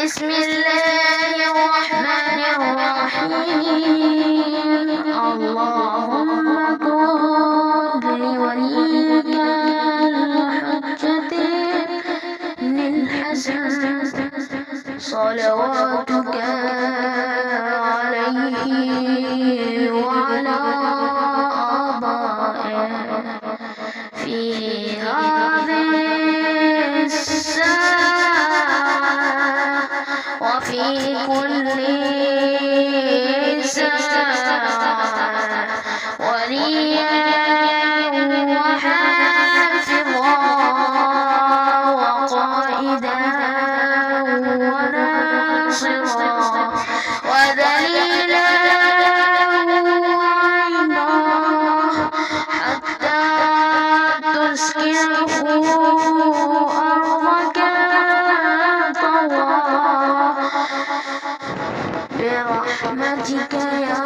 بسم الله الرحمن الرحيم اللهم كن لوليك الحجة بن الحسن صلواتك عليه وعلى آبائه في هذه الساعة وفي كل ساعة وليا وحافظا وقائدا وناصرا ودليلا وعينا حتى تسكنه أرضك طوعا برحمتك يا